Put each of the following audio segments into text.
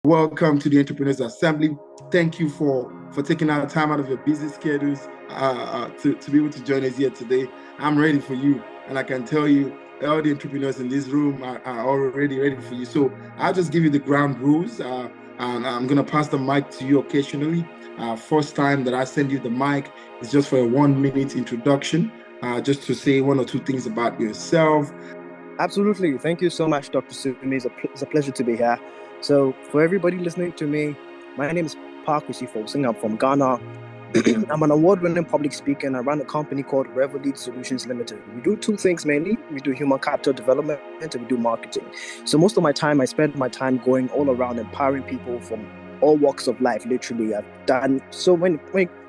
Welcome to the Entrepreneurs Assembly. Thank you for taking out time out of your busy schedules to be able to join us here today. I'm ready for you, and I can tell you all the entrepreneurs in this room are already ready for you. So I'll just give you the ground rules, and I'm going to pass the mic to you occasionally. First time that I send you the mic is just for a 1-minute introduction, just to say one or two things about yourself. Absolutely. Thank you so much, Dr. Sumi. It's a pleasure to be here. So for everybody listening to me, my name is Kwesi Folson. I'm from Ghana. I'm an award-winning public speaker, and I run a company called Revolead Solutions Limited. We do two things mainly. We do human capital development and we do marketing. So most of my time, I spend my time going all around empowering people from all walks of life, literally. I've done so when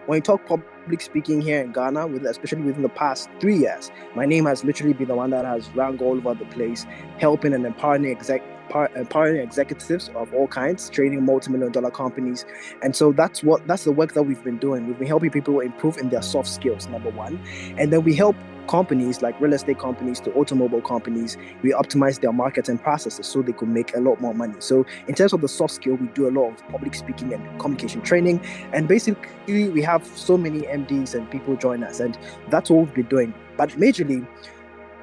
you talk public speaking here in Ghana, especially within the past 3 years, my name has literally been the one that has rang all over the place, helping and empowering executives of all kinds, training multi-million-dollar companies. And so that's the work that we've been doing. We've been helping people improve in their soft skills, number one. And then we help companies like real estate companies to automobile companies, we optimize their marketing processes so they could make a lot more money. So in terms of the soft skill, we do a lot of public speaking and communication training. And basically, we have so many MDs and people join us, and that's what we've been doing. But majorly,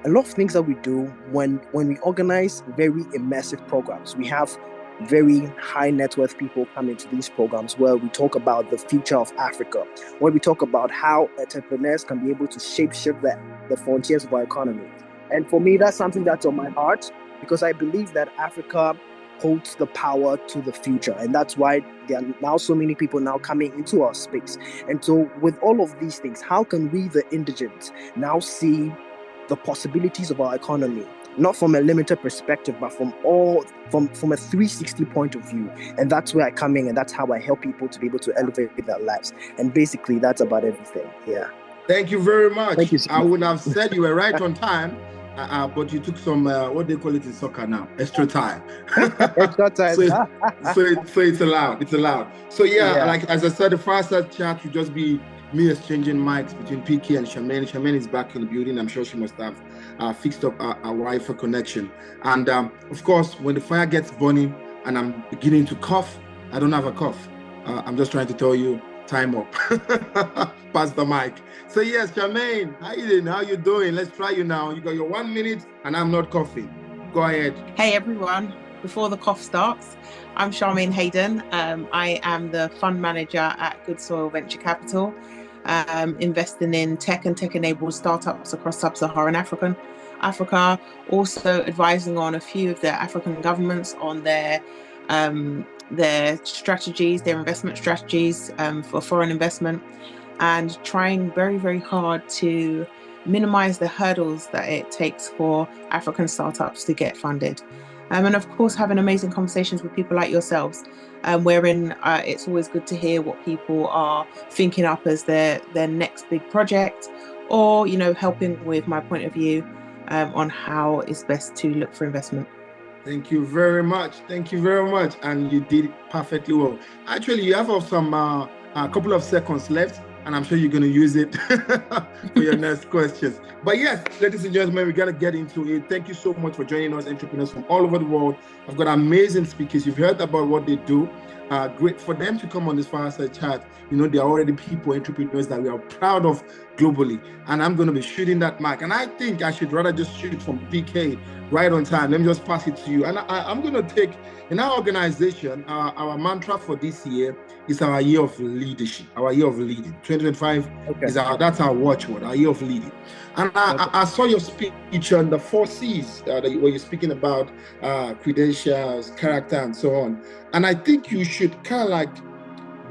a lot of things that we do when we organize very immersive programs, we have very high net worth people come into these programs where we talk about the future of Africa, where we talk about how entrepreneurs can be able to shape-shift the frontiers of our economy. And for me, that's something that's on my heart, because I believe that Africa holds the power to the future. And that's why there are now so many people now coming into our space. And so with all of these things, how can we, the indigents, now see the possibilities of our economy, not from a limited perspective, but from a 360 point of view? And that's where I come in, and that's how I help people to be able to elevate their lives. And basically, that's about everything. Yeah. Thank you very much. Thank you. I would have said you were right on time, but you took some what they call it in soccer now, extra time. Extra time. so it's allowed. It's allowed. So yeah, like as I said, the Fireside chat will just be me exchanging mics between PK and Charmaine. Charmaine is back in the building. I'm sure she must have fixed up a Wi-Fi connection. And of course, when the fire gets burning and I'm beginning to cough, I don't have a cough. I'm just trying to tell you, time up. Pass the mic. So yes, Charmaine, Hayden, how you doing? Let's try you now. You got your 1 minute and I'm not coughing. Go ahead. Hey everyone. Before the cough starts, I'm Charmaine Hayden. I am the fund manager at Good Soil Venture Capital, investing in tech and tech-enabled startups across sub-Saharan Africa, also advising on a few of the African governments on their strategies, their investment strategies for foreign investment, and trying very, very hard to minimize the hurdles that it takes for African startups to get funded. And of course, having amazing conversations with people like yourselves, wherein it's always good to hear what people are thinking up as their next big project, or, helping with my point of view on how it's best to look for investment. Thank you very much. Thank you very much. And you did it perfectly well. Actually, you have some a couple of seconds left, and I'm sure you're going to use it for your next questions. But yes, ladies and gentlemen, we got to get into it. Thank you so much for joining us, entrepreneurs from all over the world. I've got amazing speakers. You've heard about what they do. Great for them to come on this Fireside chat. There are already people, entrepreneurs that we are proud of globally. And I'm going to be shooting that mic. And I think I should rather just shoot from PK right on time. Let me just pass it to you. And I'm going to take, in our organization, our mantra for this year is our year of leadership, our year of leading. 2025 is that's our watchword, our year of leading. And I saw your speech on the 4 C's where you're speaking about credentials, character, and so on. And I think you should kind of like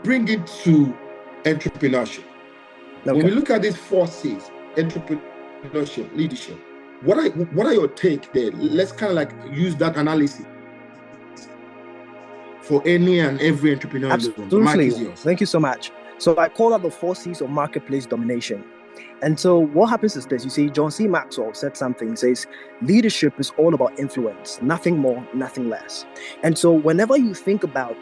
bring it to entrepreneurship. When we look at these 4 C's, entrepreneurship, leadership, what are your take there? Let's kind of like use that analysis for any and every entrepreneur. Absolutely. The mic is yours. Thank you so much. So I call that the 4 C's of marketplace domination. And so what happens is this, you see, John C. Maxwell said something, says, leadership is all about influence, nothing more, nothing less. And so whenever you think about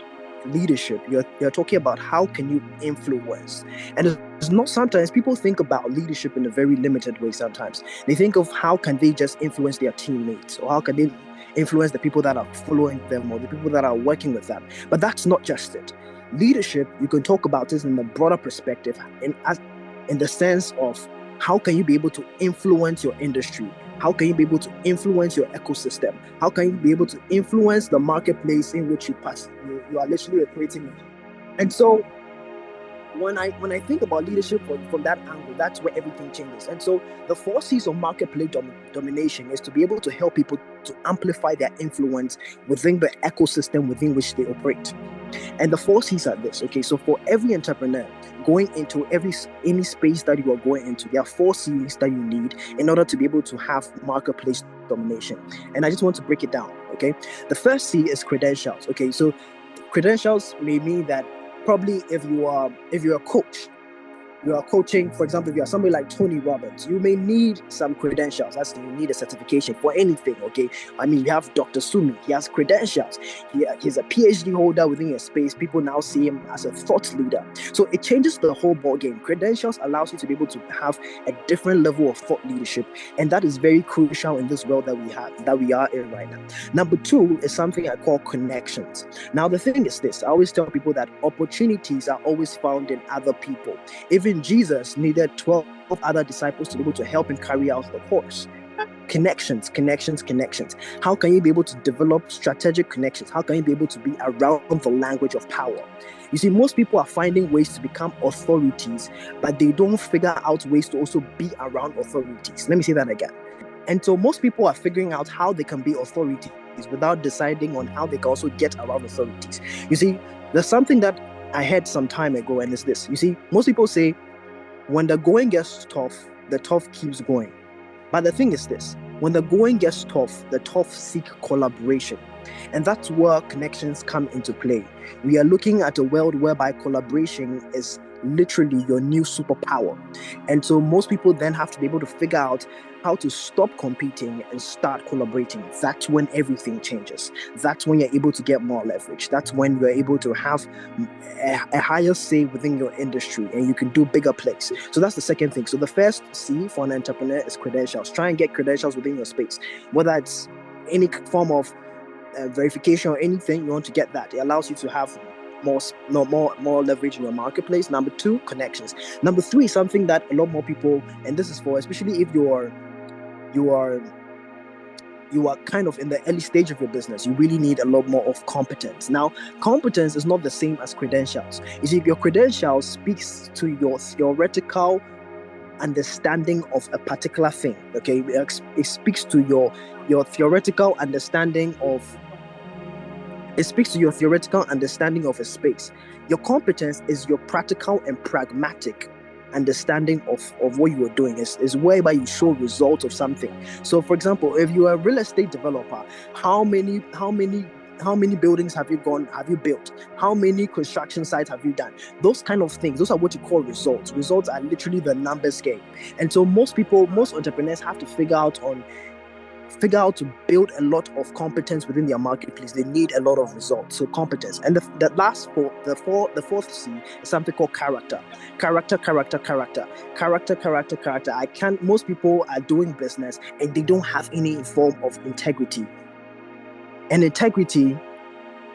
leadership, you're talking about how can you influence. And it's not, sometimes people think about leadership in a very limited way. Sometimes they think of how can they just influence their teammates, or how can they influence the people that are following them or the people that are working with them. But that's not just it. Leadership, you can talk about this in a broader perspective, in the sense of how can you be able to influence your industry? How can you be able to influence your ecosystem? How can you be able to influence the marketplace in which you are literally operating in? And so when I think about leadership from that angle, that's where everything changes. And so the 4 C's of marketplace domination is to be able to help people to amplify their influence within the ecosystem within which they operate. And the 4 C's are this, okay? So for every entrepreneur going into any space that you are going into, there are 4 C's that you need in order to be able to have marketplace domination. And I just want to break it down, okay? The first C is credentials, okay? So credentials may mean that probably if you're a coach, you are coaching, for example, if you are somebody like Tony Robbins, you may need some credentials. That's you need a certification for anything, okay? I mean, you have Dr. Sumi, he has credentials. He's a PhD holder within your space. People now see him as a thought leader. So it changes the whole ball game. Credentials allows you to be able to have a different level of thought leadership, and that is very crucial in this world that we are in right now. Number 2 is something I call connections. Now, the thing is this: I always tell people that opportunities are always found in other people. Even Jesus needed 12 other disciples to be able to help him carry out the course. Connections. How can you be able to develop strategic connections? How can you be able to be around the language of power? You see, most people are finding ways to become authorities, but they don't figure out ways to also be around authorities. Let me say that again. And so most people are figuring out how they can be authorities without deciding on how they can also get around authorities. You see, there's something that I heard some time ago, and it's this. You see, most people say when the going gets tough, the tough keeps going. But the thing is this: when the going gets tough, the tough seek collaboration. And that's where connections come into play. We are looking at a world whereby collaboration is literally your new superpower. And so most people then have to be able to figure out how to stop competing and start collaborating. That's when everything changes. That's when you're able to get more leverage. That's when you're able to have a higher say within your industry and you can do bigger plays. So that's the second thing. So the first C for an entrepreneur is credentials. Try and get credentials within your space, whether it's any form of verification or anything. You want to get that. It allows you to have more leverage in your marketplace. Number 2, connections. Number 3, something that a lot more people, and this is for especially if you are kind of in the early stage of your business, you really need a lot more of competence. Now, competence is not the same as credentials. You see, your credentials speaks to your theoretical understanding of a particular thing, okay? It speaks to your theoretical understanding of a space. Your competence is your practical and pragmatic understanding of what you are doing. Is whereby you show results of something. So for example, if you are a real estate developer, how many buildings have you built? How many construction sites have you done? Those kind of things, those are what you call results. Results are literally the numbers game. And so most entrepreneurs have to figure out to build a lot of competence within their marketplace. They need a lot of results. So competence. And the fourth C is something called character. Character. Most people are doing business and they don't have any form of integrity. And integrity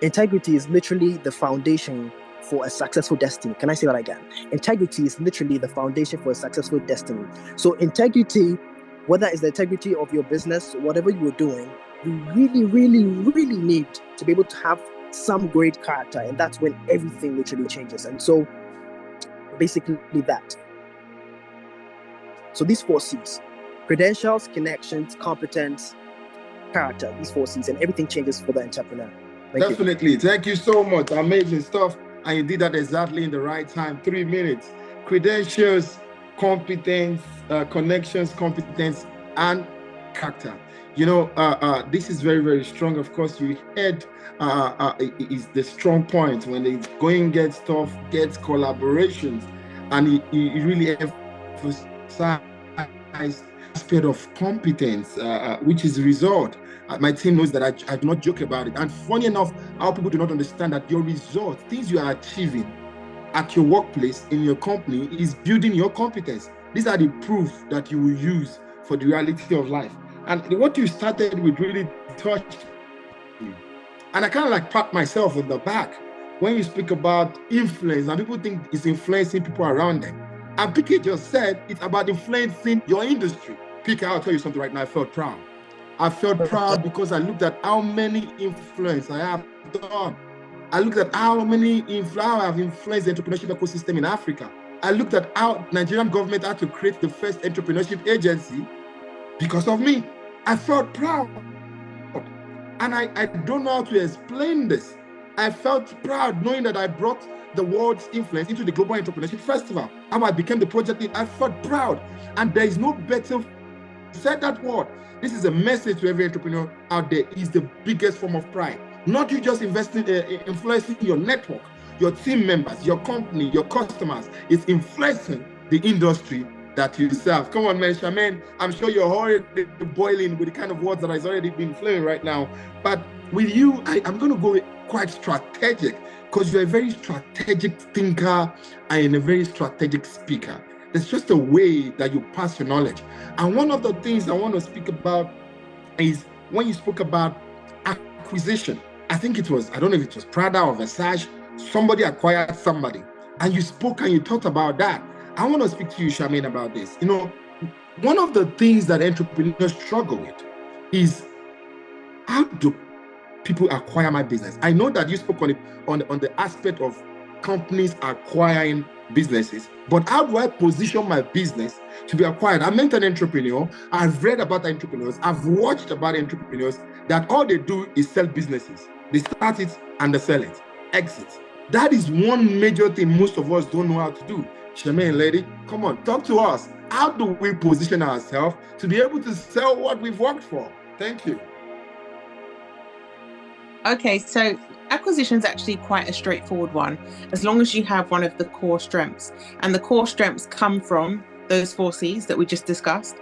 is literally the foundation for a successful destiny. Can I say that again? Integrity is literally the foundation for a successful destiny. So integrity, whether it's the integrity of your business, whatever you are doing, you really, really, really need to be able to have some great character. And that's when everything literally changes. And so basically that. So these 4 C's: credentials, connections, competence, character, these 4 C's, and everything changes for the entrepreneur. Definitely. Thank you so much. Amazing stuff. And you did that exactly in the right time. 3 minutes. Credentials, competence, connections, competence, and character. This is very, very strong. Of course, you heard is the strong point. When the going gets tough, gets collaborations, and he really emphasized aspect of competence, which is result. My team knows that I do not joke about it. And funny enough, how people do not understand that your result, things you are achieving at your workplace, in your company, is building your competence. These are the proof that you will use for the reality of life. And what you started with really touched me. And I kind of like pat myself on the back when you speak about influence, and people think it's influencing people around them. And PK just said it's about influencing your industry. PK, I'll tell you something right now. I felt proud. I felt proud because I looked at how many influence I have done. I looked at how I have influenced the entrepreneurship ecosystem in Africa. I looked at how Nigerian government had to create the first entrepreneurship agency because of me. I felt proud. And I don't know how to explain this. I felt proud knowing that I brought the world's influence into the Global Entrepreneurship Festival. How I became the project lead. I felt proud. And there is no better, said that word. This is a message to every entrepreneur out there. Is the biggest form of pride. Not you just investing, influencing your network, your team members, your company, your customers. It's influencing the industry that you serve. Come on, man, Charmaine. I'm sure you're already boiling with the kind of words that has already been flowing right now. But with you, I'm going to go quite strategic because you're a very strategic thinker and a very strategic speaker. It's just a way that you pass your knowledge. And one of the things I want to speak about is when you spoke about acquisition. I think it was, I don't know if it was Prada or Versace, somebody acquired somebody. And you spoke and you talked about that. I want to speak to you, Charmaine, about this. You know, one of the things that entrepreneurs struggle with is how do people acquire my business? I know that you spoke on the aspect of companies acquiring businesses, but how do I position my business to be acquired? I met an entrepreneur. I've read about entrepreneurs. I've watched about entrepreneurs that all they do is sell businesses. They start it and they sell it, exit. That is one major thing most of us don't know how to do. Charmaine, lady, come on, talk to us. How do we position ourselves to be able to sell what we've worked for? Thank you. Okay, so acquisition is actually quite a straightforward one, as long as you have one of the core strengths. And the core strengths come from those 4 C's that we just discussed.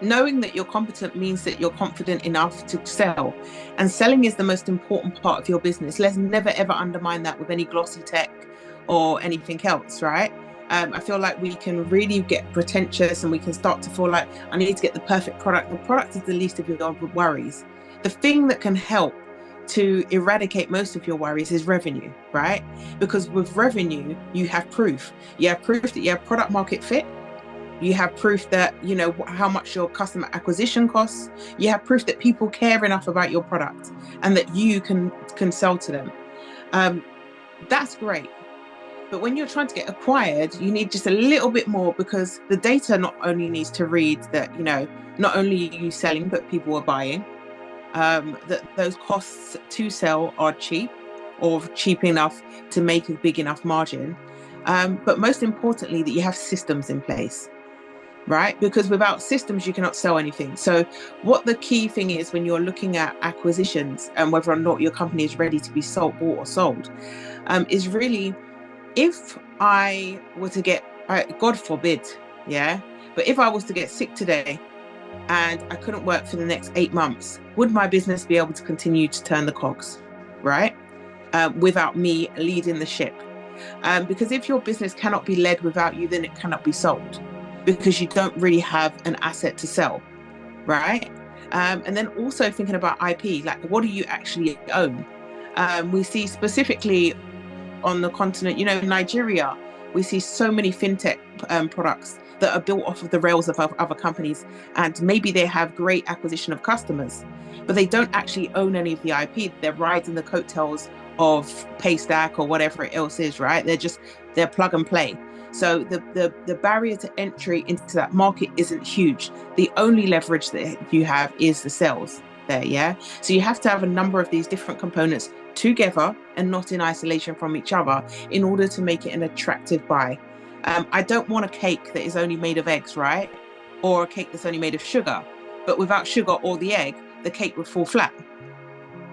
Knowing that you're competent means that you're confident enough to sell. And selling is the most important part of your business. Let's never, ever undermine that with any glossy tech or anything else, right? I feel like we can really get pretentious and we can start to feel like I need to get the perfect product. The product is the least of your worries. The thing that can help to eradicate most of your worries is revenue, right? Because with revenue, you have proof. You have proof that you have product market fit. You have proof that, you know, how much your customer acquisition costs. You have proof that people care enough about your product and that you can sell to them. That's great. But when you're trying to get acquired, you need just a little bit more, because the data not only needs to read that, you know, not only are you selling, but people are buying. That those costs to sell are cheap or cheap enough to make a big enough margin. But most importantly, that you have systems in place, right? Because without systems, you cannot sell anything. So what the key thing is when you're looking at acquisitions and whether or not your company is ready to be bought or sold, is really, if I were to get, God forbid, yeah, but if I was to get sick today and I couldn't work for the next 8 months, would my business be able to continue to turn the cogs, right? Without me leading the ship. Because if your business cannot be led without you, then it cannot be sold, because you don't really have an asset to sell, right? And then also thinking about IP, like what do you actually own? We see specifically on the continent, you know, Nigeria, we see so many fintech products that are built off of the rails of other companies, and maybe they have great acquisition of customers, but they don't actually own any of the IP. They're riding the coattails of Paystack or whatever else is, right? They're plug and play. So the barrier to entry into that market isn't huge. The only leverage that you have is the sales there, yeah? So you have to have a number of these different components together and not in isolation from each other in order to make it an attractive buy. I don't want a cake that is only made of eggs, right? Or a cake that's only made of sugar. But without sugar or the egg, the cake would fall flat.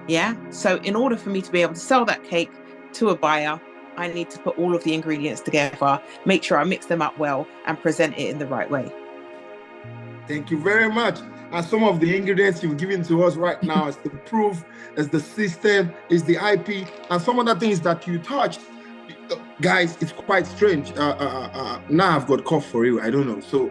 Yeah? So in order for me to be able to sell that cake to a buyer, I need to put all of the ingredients together, make sure I mix them up well, and present it in the right way. Thank you very much. And some of the ingredients you've given to us right now is the proof, is the system, is the IP, and some of the things that you touched. Guys, it's quite strange. Now I've got cough for real. I don't know. So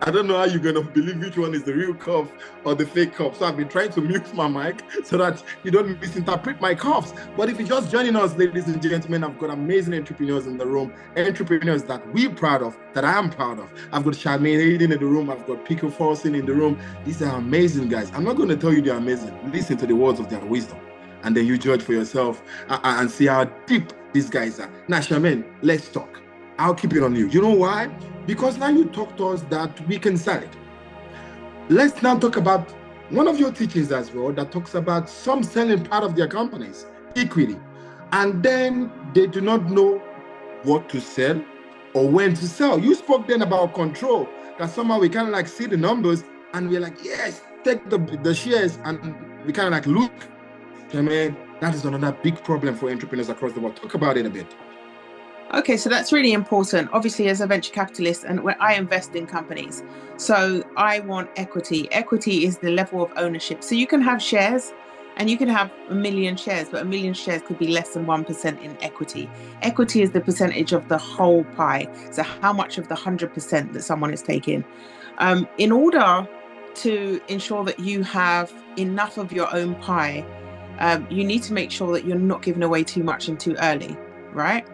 I don't know how you're going to believe which one is the real cough or the fake cough. So I've been trying to mute my mic so that you don't misinterpret my coughs. But if you're just joining us, ladies and gentlemen, I've got amazing entrepreneurs in the room, entrepreneurs that we're proud of, that I am proud of. I've got Charmaine, Hayden in the room. I've got Folson in the room. These are amazing guys. I'm not going to tell you they're amazing. Listen to the words of their wisdom, and then you judge for yourself and see how deep these guys are. Now, Charmaine, let's talk. I'll keep it on you. You know why? Because now you talk to us that we can sell it. Let's now talk about one of your teachings as well that talks about some selling part of their companies, equity, and then they do not know what to sell or when to sell. You spoke then about control, that somehow we kind of like see the numbers and we're like, yes, take the shares, and we kind of like look. Charmaine, that is another big problem for entrepreneurs across the world. Talk about it a bit. Okay, so that's really important. Obviously, as a venture capitalist, and when I invest in companies, so I want equity. Equity is the level of ownership. So you can have shares and you can have 1 million shares, but 1 million shares could be less than 1% in equity. Equity is the percentage of the whole pie. So how much of the 100% that someone is taking. In order to ensure that you have enough of your own pie, you need to make sure that you're not giving away too much and too early, right?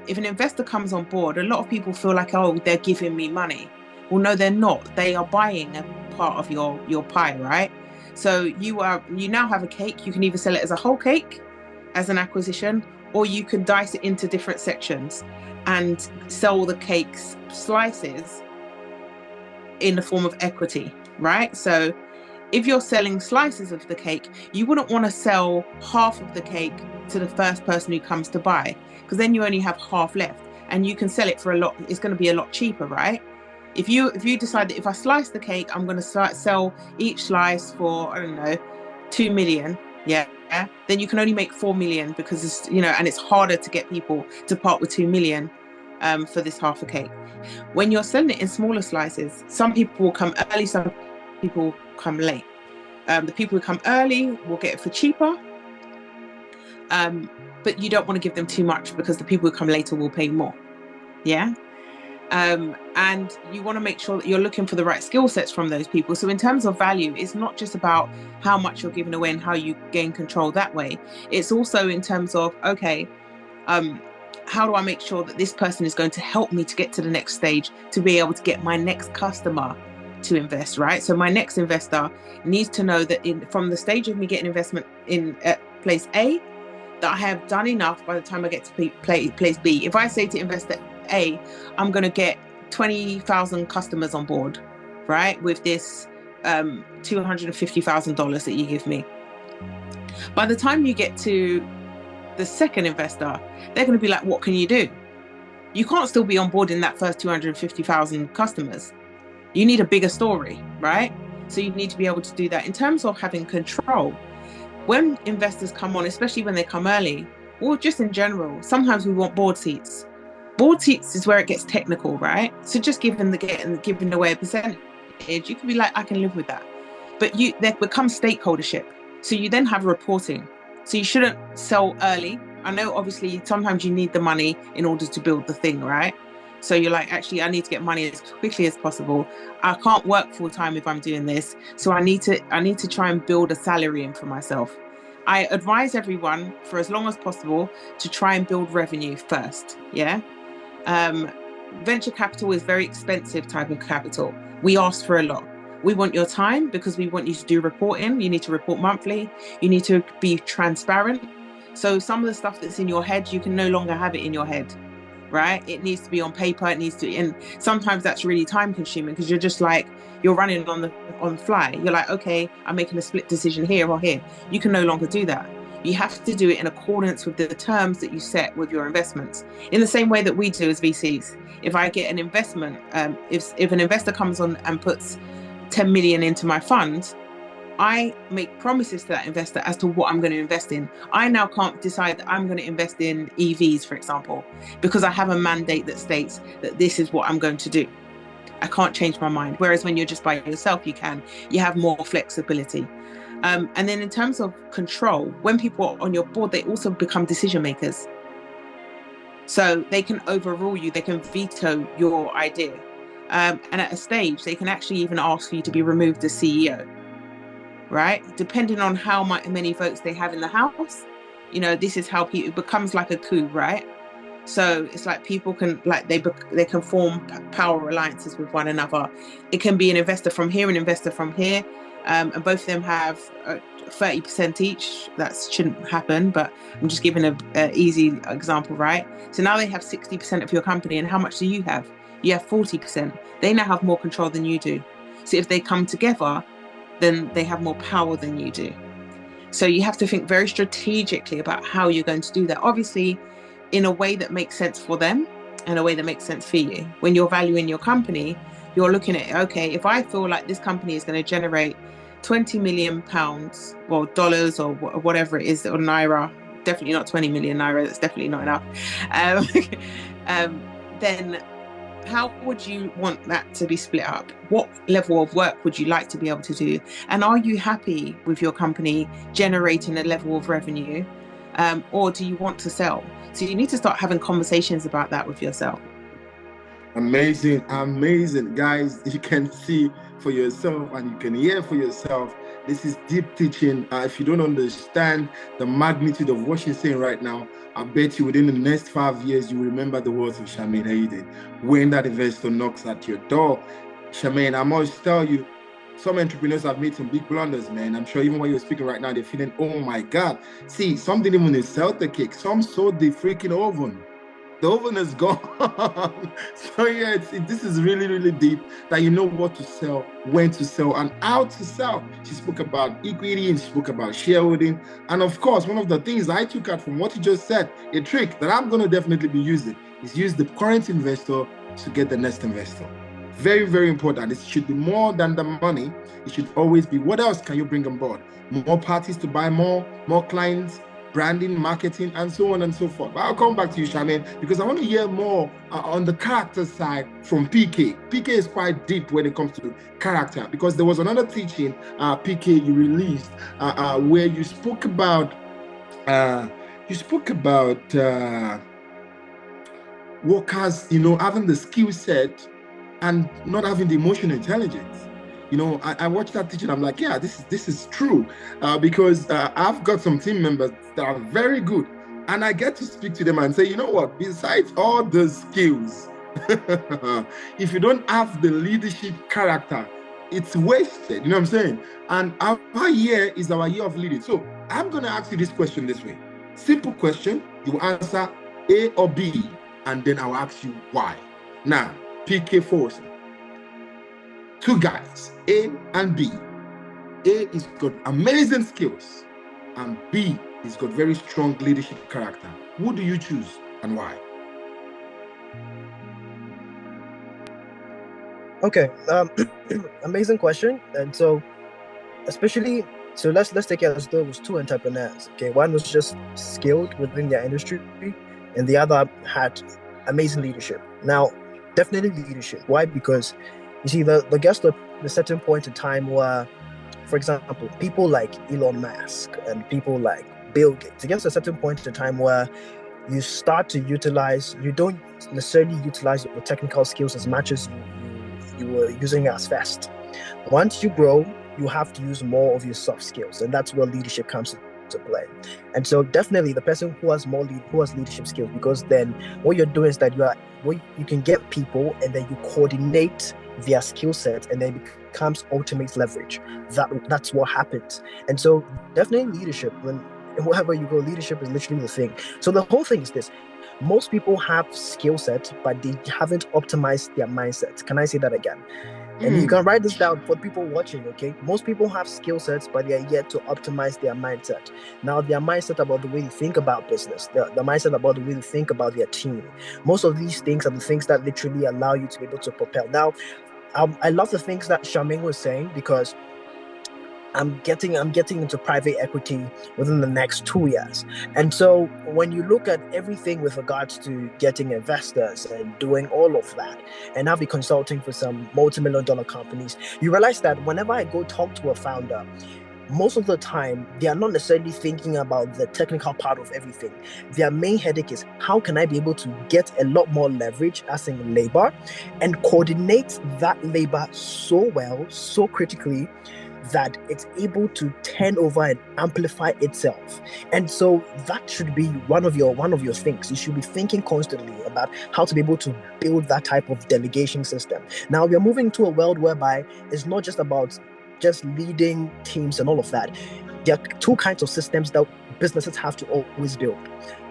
If an investor comes on board, a lot of people feel like, oh, they're giving me money. Well, no, they're not. They are buying a part of your pie, right? So you now have a cake. You can either sell it as a whole cake, as an acquisition, or you can dice it into different sections and sell the cake's slices in the form of equity, right? So if you're selling slices of the cake, you wouldn't want to sell half of the cake to the first person who comes to buy, because then you only have half left and you can sell it for a lot. It's going to be a lot cheaper, right? If you decide that if I slice the cake, I'm going to sell each slice for, I don't know, 2 million. Yeah. Then you can only make 4 million because it's, and it's harder to get people to part with 2 million for this half a cake. When you're selling it in smaller slices, some people will come early, some people come late. The people who come early will get it for cheaper, but you don't want to give them too much because the people who come later will pay more. Yeah. And you want to make sure that you're looking for the right skill sets from those people. So in terms of value, it's not just about how much you're giving away and how you gain control that way. It's also in terms of, okay, how do I make sure that this person is going to help me to get to the next stage, to be able to get my next customer to invest, right? So my next investor needs to know that from the stage of me getting investment in place A, that I have done enough by the time I get to place B. If I say to investor A, I'm going to get 20,000 customers on board, right, with this $250,000 that you give me. By the time you get to the second investor, they're going to be like, what can you do? You can't still be on board in that first 250,000 customers. You need a bigger story, right? So you need to be able to do that. In terms of having control, when investors come on, especially when they come early, or just in general, sometimes we want board seats. Board seats is where it gets technical, right? So just giving away a percentage, you can be like, I can live with that. But there becomes stakeholdership. So you then have reporting. So you shouldn't sell early. I know obviously sometimes you need the money in order to build the thing, right? So you're like, actually, I need to get money as quickly as possible. I can't work full time if I'm doing this. So I need to try and build a salary in for myself. I advise everyone for as long as possible to try and build revenue first. Yeah. Venture capital is very expensive type of capital. We ask for a lot. We want your time because we want you to do reporting. You need to report monthly. You need to be transparent. So some of the stuff that's in your head, you can no longer have it in your head, right? It needs to be on paper. It needs to, and sometimes that's really time consuming because you're just like, you're running on the fly. You're like, okay, I'm making a split decision here or here. You can no longer do that. You have to do it in accordance with the terms that you set with your investments. In the same way that we do as VCs. If I get an investment, if an investor comes on and puts 10 million into my fund, I make promises to that investor as to what I'm going to invest in. I now can't decide that I'm going to invest in EVs, for example, because I have a mandate that states that this is what I'm going to do. I can't change my mind. Whereas when you're just by yourself, you have more flexibility. And then in terms of control, when people are on your board, they also become decision makers. So they can overrule you, they can veto your idea. And at a stage, they can actually even ask for you to be removed as CEO, right? Depending on how many votes they have in the House. This is how it becomes like a coup, right? So it's like people can, like, they can form power alliances with one another. It can be an investor from here, an investor from here, and both of them have 30% each. That shouldn't happen, but I'm just giving an easy example, right? So now they have 60% of your company, and how much do you have? You have 40%. They now have more control than you do. So if they come together, then they have more power than you do. So you have to think very strategically about how you're going to do that. Obviously, in a way that makes sense for them and a way that makes sense for you. When you're valuing your company, you're looking at, okay, if I feel like this company is going to generate 20 million pounds or dollars or whatever it is, or naira, definitely not 20 million naira, that's definitely not enough. Then how would you want that to be split up? What level of work would you like to be able to do? And are you happy with your company generating a level of revenue? Or do you want to sell? So you need to start having conversations about that with yourself. Amazing, amazing. Guys, you can see for yourself and you can hear for yourself. This is deep teaching. If you don't understand the magnitude of what she's saying right now, I bet you within the next 5 years, you will remember the words of Charmaine Hayden. When that investor knocks at your door, Charmaine, I must tell you, some entrepreneurs have made some big blunders, man. I'm sure even when you're speaking right now, they're feeling, oh my God. See, some didn't even sell the cake. Some sold the freaking oven. The oven is gone. So yeah, this is really, really deep, that you know what to sell, when to sell, and how to sell. She spoke about equity and she spoke about shareholding. And of course, one of the things I took out from what you just said, a trick that I'm going to definitely be using, is use the current investor to get the next investor. Very, very important. It should be more than the money. It should always be, what else can you bring on board? More parties to buy more clients, branding, marketing, and so on and so forth. But I'll come back to you, Charmaine, because I want to hear more on the character side from PK. PK is quite deep when it comes to character, because there was another teaching, PK, you released, where you spoke about workers, having the skill set and not having the emotional intelligence. I watched that teaching. I'm like, yeah, this is true, because I've got some team members that are very good, and I get to speak to them and say, you know what? Besides all the skills, if you don't have the leadership character, it's wasted. You know what I'm saying? And our year is our year of leading. So I'm going to ask you this question this way. Simple question. You answer A or B, and then I'll ask you why. Now, PK Folson. Two guys, A and B. A is got amazing skills, and B is got very strong leadership character. Who do you choose and why? Okay, amazing question. And so, let's take it as though it was two entrepreneurs. Okay, one was just skilled within their industry, and the other had amazing leadership. Now, definitely leadership. Why? Because you see, the gets to a certain point in time where, for example, people like Elon Musk and people like Bill Gates, it gets to a certain point in time where you start to utilize, you don't necessarily utilize your technical skills as much as you were using as fast. Once you grow, you have to use more of your soft skills, and that's where leadership comes into play. And so definitely the person who has leadership skills, because then what you're doing is that you can get people and then you coordinate their skill set, and then it becomes ultimate leverage. That's what happens. And so definitely leadership, wherever you go, leadership is literally the thing. So the whole thing is this: most people have skill sets, but they haven't optimized their mindset. Can I say that again? And you can write this down for people watching, okay? Most people have skill sets, but they are yet to optimize their mindset. Now, their mindset about the way they think about business, the mindset about the way they think about their team. Most of these things are the things that literally allow you to be able to propel. Now, I love the things that Charmaine was saying, because I'm getting into private equity within the next 2 years. And so when you look at everything with regards to getting investors and doing all of that, and I'll be consulting for some multi-million-dollar companies, you realize that whenever I go talk to a founder, most of the time, they are not necessarily thinking about the technical part of everything. Their main headache is, how can I be able to get a lot more leverage, as in labor, and coordinate that labor so well, so critically, that it's able to turn over and amplify itself. And so that should be one of your things. You should be thinking constantly about how to be able to build that type of delegation system. Now we are moving to a world whereby it's not just about just leading teams and all of that. There are two kinds of systems that businesses have to always build.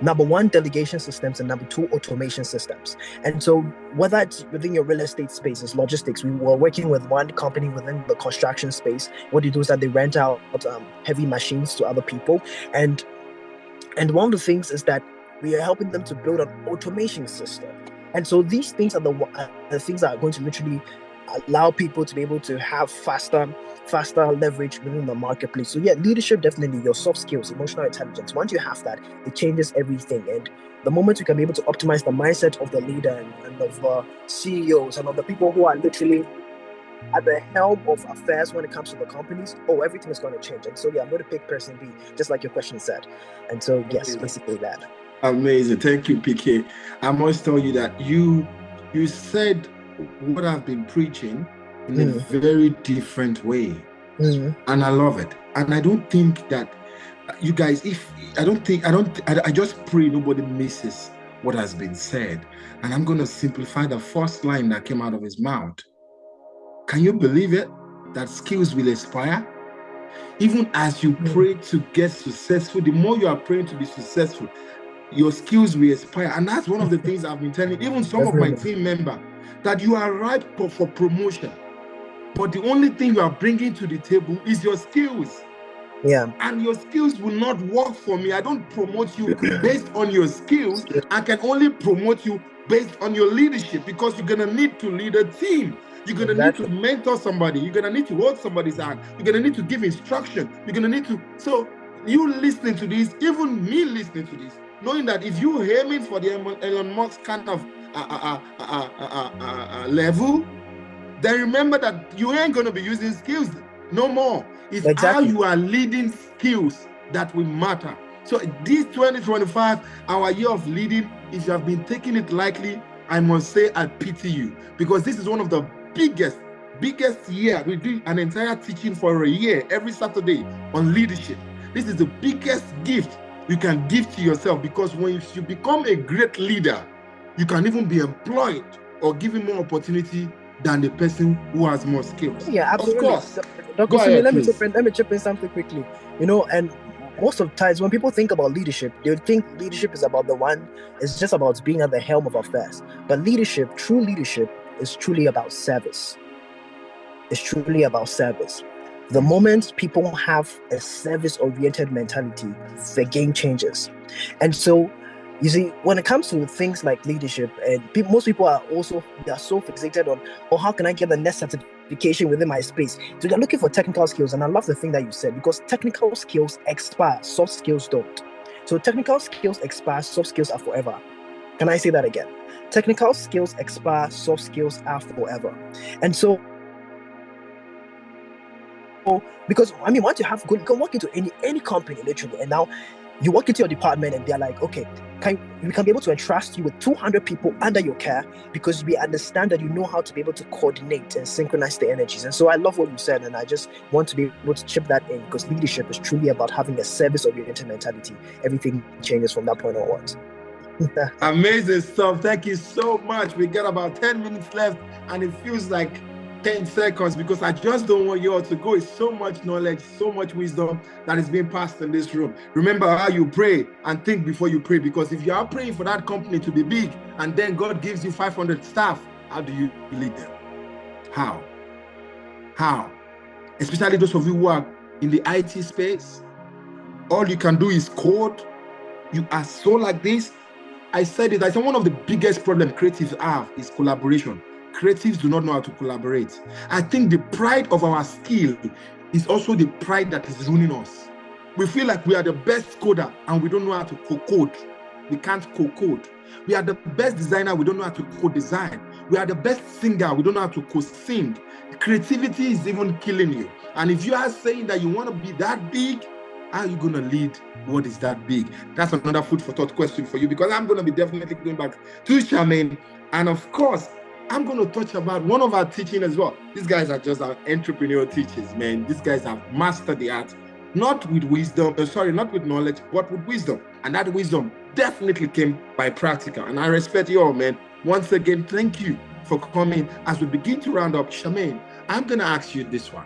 Number one, delegation systems, and number two, automation systems. And so whether it's within your real estate spaces, logistics, we were working with one company within the construction space. What they do is that they rent out heavy machines to other people. And one of the things is that we are helping them to build an automation system. And so these things are the things that are going to literally allow people to be able to have faster leverage within the marketplace. So yeah, leadership, definitely, your soft skills, emotional intelligence. Once you have that, it changes everything. And the moment you can be able to optimize the mindset of the leader and of CEOs and of the people who are literally at the helm of affairs when it comes to the companies, everything is going to change. And so yeah, I'm going to pick person B, just like your question said. And so yes, basically that. Amazing. Thank you, PK. I must tell you that you said what I've been preaching in a very different way. And I love it. And I don't think that you guys, I just pray nobody misses what has been said. And I'm going to simplify the first line that came out of his mouth. Can you believe it? That skills will expire? Even as you pray to get successful, the more you are praying to be successful, your skills will expire. And that's one of the things I've been telling even some of my team members, that you are ripe for promotion. But the only thing you are bringing to the table is your skills. Yeah. And your skills will not work for me. I don't promote you based on your skills. I can only promote you based on your leadership, because you're going to need to lead a team. You're going to need to mentor somebody. You're going to need to hold somebody's hand. You're going to need to give instruction. You're going to need to... So you listening to this, even me listening to this, knowing that if you're aiming for the Elon Musk kind of level, then remember that you ain't going to be using skills no more. It's how you are leading skills that will matter. So this 2025, our year of leading, if you have been taking it lightly, I must say I pity you, because this is one of the biggest year. We do an entire teaching for a year every Saturday on leadership. This is the biggest gift you can give to yourself, because when you become a great leader, you can even be employed or given more opportunity than the person who has more skills. Yeah, absolutely. Of course. Dr. Sumi, let me chip in something quickly. And most of the times when people think about leadership, they would think leadership is it's just about being at the helm of affairs. But true leadership is truly about service. It's truly about service. The moment people have a service-oriented mentality, the game changes. And so, you see, when it comes to things like leadership, and most people are so fixated on, how can I get the next certification within my space? So they're looking for technical skills. And I love the thing that you said, because technical skills expire, soft skills don't. So technical skills expire, soft skills are forever. Can I say that again? Technical skills expire, soft skills are forever. And so, because once you have good, you can walk into any company literally, and now you walk into your department and they're like, okay, we can be able to entrust you with 200 people under your care, because we understand that you know how to be able to coordinate and synchronize the energies. And so I love what you said, and I just want to be able to chip that in, because leadership is truly about having a service-oriented mentality. Everything changes from that point onwards. Amazing stuff. Thank you so much. We got about 10 minutes left, and it feels like 10 seconds, because I just don't want you all to go. It's so much knowledge, so much wisdom that is being passed in this room. Remember how you pray and think before you pray, because if you are praying for that company to be big and then God gives you 500 staff, how do you lead them? How? Especially those of you who are in the IT space, all you can do is code. You are so like this. I said it, I said one of the biggest problems creatives have is collaboration. Creatives do not know how to collaborate. I think the pride of our skill is also the pride that is ruining us. We feel like we are the best coder and we don't know how to co-code. We can't co-code. We are the best designer, we don't know how to co-design. We are the best singer, we don't know how to co-sing. Creativity is even killing you. And if you are saying that you want to be that big, how are you going to lead what is that big? That's another food for thought question for you, because I'm going to be definitely going back to Charmaine. And of course, I'm going to touch about one of our teaching as well. These guys are just our entrepreneurial teachers, man. These guys have mastered the art, not with wisdom, not with knowledge, but with wisdom. And that wisdom definitely came by practical. And I respect you all, man. Once again, thank you for coming. As we begin to round up, Charmaine, I'm going to ask you this one.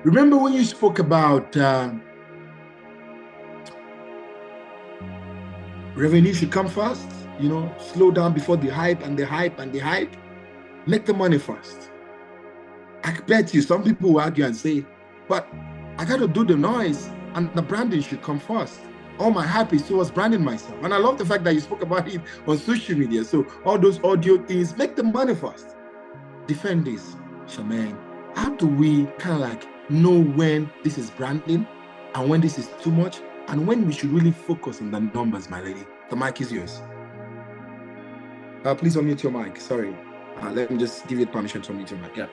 Remember when you spoke about revenue should come first? You know, slow down before the hype and the hype and the hype. Make the money first. I bet you some people will argue and say, but I got to do the noise and the branding should come first. All my hype is towards branding myself. And I love the fact that you spoke about it on social media. So all those audio things, make the money first. Defend this, Charmaine. How do we kind of like know when this is branding and when this is too much and when we should really focus on the numbers, my lady? The mic is yours. Please unmute your mic. Sorry. Let me just give you permission to unmute your mic. Yeah.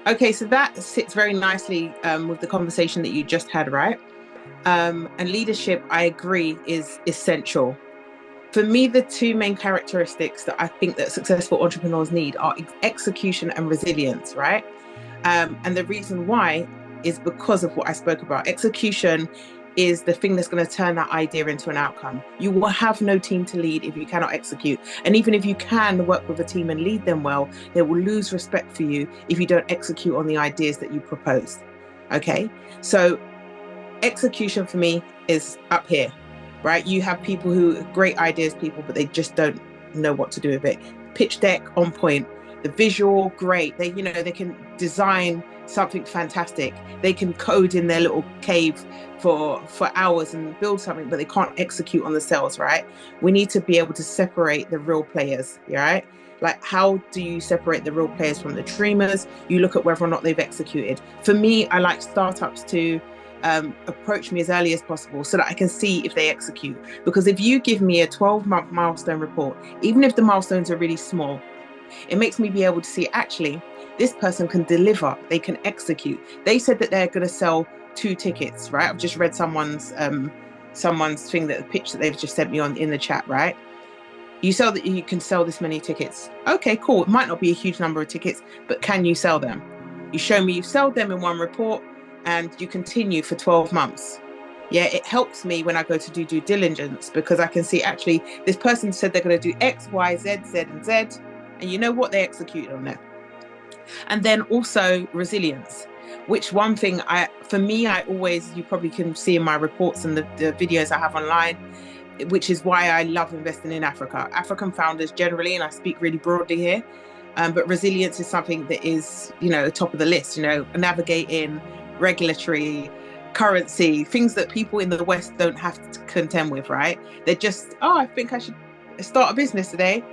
Okay, so that sits very nicely with the conversation that you just had, right? And leadership, I agree, is essential. For me, the two main characteristics that I think that successful entrepreneurs need are execution and resilience, right? And the reason why is because of what I spoke about. Execution is the thing that's going to turn that idea into an outcome. You will have no team to lead if you cannot execute. And even if you can work with a team and lead them well, they will lose respect for you if you don't execute on the ideas that you proposed. Okay? So execution for me is up here, right? You have people who are great ideas people, but they just don't know what to do with it. Pitch deck on point. The visual, great. They can design something fantastic. They can code in their little cave for hours and build something, but they can't execute on the sales, right? We need to be able to separate the real players, right? Like, how do you separate the real players from the dreamers? You look at whether or not they've executed. For me, I like startups to approach me as early as possible so that I can see if they execute. Because if you give me a 12-month milestone report, even if the milestones are really small, it makes me be able to see, actually, this person can deliver, they can execute. They said that they're going to sell 2 tickets, right? I've just read someone's thing, that the pitch that they've just sent me on in the chat, right? You can sell this many tickets. Okay, cool. It might not be a huge number of tickets, but can you sell them? You show me you've sold them in one report and you continue for 12 months. Yeah, it helps me when I go to do due diligence, because I can see, actually, this person said they're going to do X, Y, Z, Z, and Z. And you know what? They executed on that. And then also resilience, which one thing for me, I always, you probably can see in my reports and the videos I have online, which is why I love investing in Africa. African founders generally, and I speak really broadly here, but resilience is something that is, top of the list, navigating regulatory, currency, things that people in the West don't have to contend with, right? They're just, I think I should start a business today.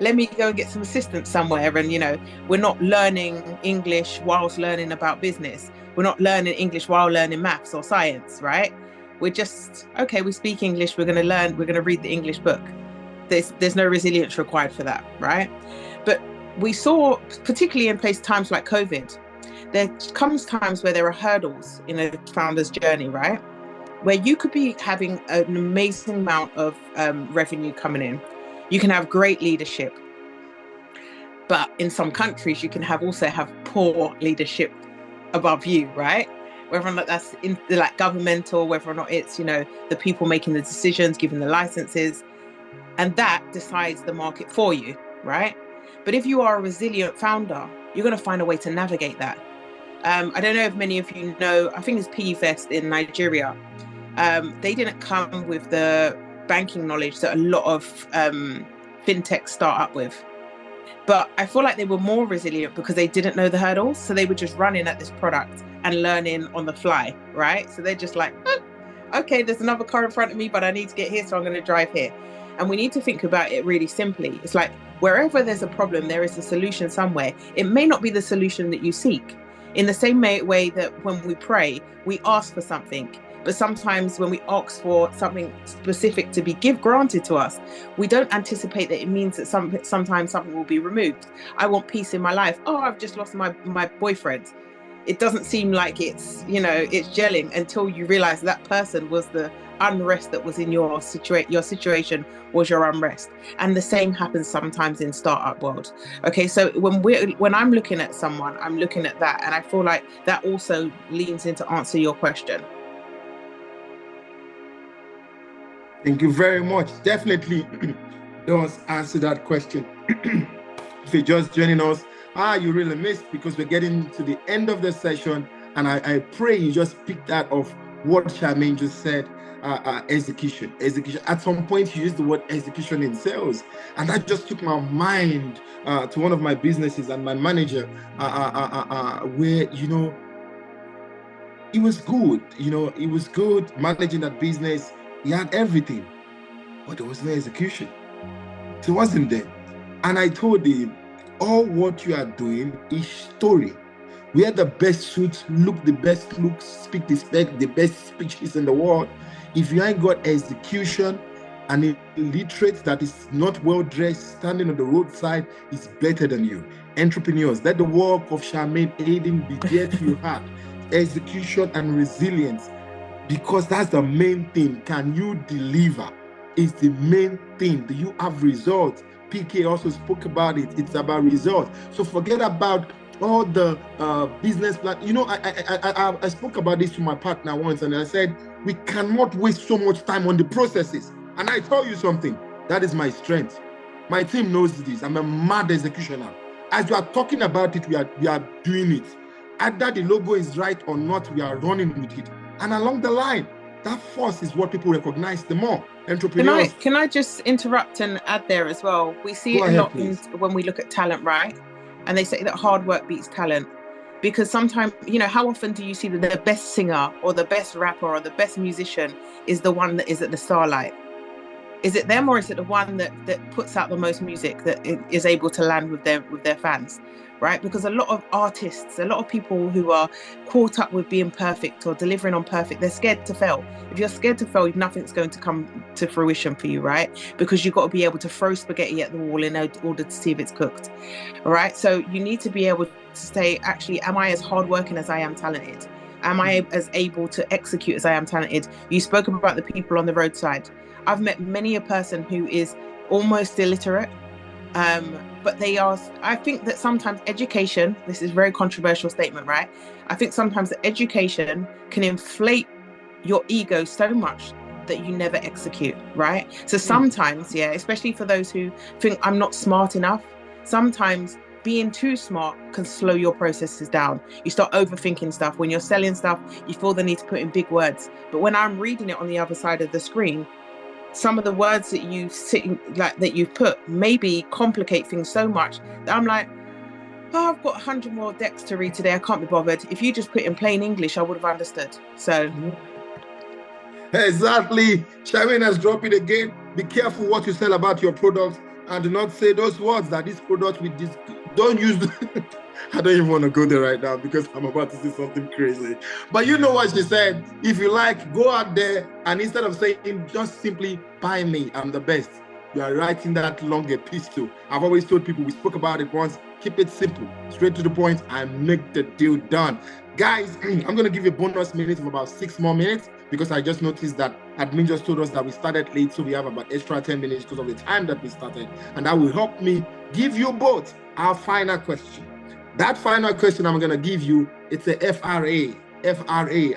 Let me go and get some assistance somewhere. And, we're not learning English whilst learning about business. We're not learning English while learning maths or science, right? We're just, okay, we speak English. We're going to read the English book. There's no resilience required for that, right? But we saw, particularly in times like COVID, there comes times where there are hurdles in a founder's journey, right? Where you could be having an amazing amount of revenue coming in. You can have great leadership, but in some countries you can also have poor leadership above you, right? Whether or not that's in like governmental, whether or not it's, the people making the decisions, giving the licenses, and that decides the market for you, right? But if you are a resilient founder, you're going to find a way to navigate that. I don't know if many of you know, I think it's PE Fest in Nigeria. They didn't come with the banking knowledge that a lot of fintechs start up with. But I feel like they were more resilient because they didn't know the hurdles. So they were just running at this product and learning on the fly, right? So they're just like, okay, there's another car in front of me, but I need to get here, so I'm going to drive here. And we need to think about it really simply. It's like, wherever there's a problem, there is a solution somewhere. It may not be the solution that you seek. In the same way that when we pray, we ask for something. But sometimes when we ask for something specific to be granted to us, we don't anticipate that it means that sometimes something will be removed. I want peace in my life. Oh, I've just lost my boyfriend. It doesn't seem like it's gelling until you realize that person was the unrest that was in your situation was your unrest. And the same happens sometimes in startup world. Okay, so when I'm looking at someone, I'm looking at that, and I feel like that also leans into answer your question. Thank you very much. Definitely does answer that question. If you're just joining us, you really missed, because we're getting to the end of the session, and I pray you just picked that of what Charmaine just said. Execution. At some point, you used the word execution in sales, and that just took my mind to one of my businesses and my manager, where it was good. It was good managing that business. He had everything, but there was no execution. It wasn't there. And I told him, all what you are doing is story. Wear the best suits, look the best looks, speak the best speeches in the world. If you ain't got execution, and illiterate that is not well dressed, standing on the roadside is better than you. Entrepreneurs, let the work of Charmaine, Hayden be dear to your heart. Execution and resilience, because that's the main thing. Can you deliver? Is the main thing. Do you have results? PK also spoke about it. It's about results. So forget about all the business plan. I spoke about this to my partner once, and I said, we cannot waste so much time on the processes. And I tell you something, that is my strength. My team knows this. I'm a mad executioner. As you are talking about it, we are doing it. Either the logo is right or not, we are running with it. And along the line, that force is what people recognize the more. Entrepreneurs. Can I just interrupt and add there as well? We see it a lot when we look at talent, right? And they say that hard work beats talent. Because sometimes, how often do you see that the best singer or the best rapper or the best musician is the one that is at the starlight? Is it them, or is it the one that puts out the most music, that is able to land with their fans, right? Because a lot of artists, a lot of people who are caught up with being perfect or delivering on perfect, they're scared to fail. If you're scared to fail, nothing's going to come to fruition for you, right? Because you've got to be able to throw spaghetti at the wall in order to see if it's cooked, all right? So you need to be able to say, actually, am I as hardworking as I am talented? Am I as able to execute as I am talented? You spoke about the people on the roadside. I've met many a person who is almost illiterate, but they are, I think that sometimes education, this is a very controversial statement, right? I think sometimes the education can inflate your ego so much that you never execute, right? So sometimes, especially for those who think I'm not smart enough, sometimes being too smart can slow your processes down. You start overthinking stuff. When you're selling stuff, you feel the need to put in big words. But when I'm reading it on the other side of the screen, some of the words that you've put maybe complicate things so much that I'm like, I've got 100 more decks to read today. I can't be bothered. If you just put in plain English, I would have understood. So. Exactly. Charmaine has dropped it again. Be careful what you sell about your products, and do not say those words that this product with this. Don't use I don't even want to go there right now because I'm about to say something crazy. But you know what she said. If you like, go out there, and instead of saying just simply buy me, I'm the best, you are writing that long epistle. I've always told people, we spoke about it once, keep it simple, straight to the point, and make the deal done. Guys, I'm going to give you a bonus minute of about 6 more minutes, because I just noticed that admin just told us that we started late, so we have about extra 10 minutes because of the time that we started, and that will help me give you both our final question. That final question I'm going to give you, it's a FRA.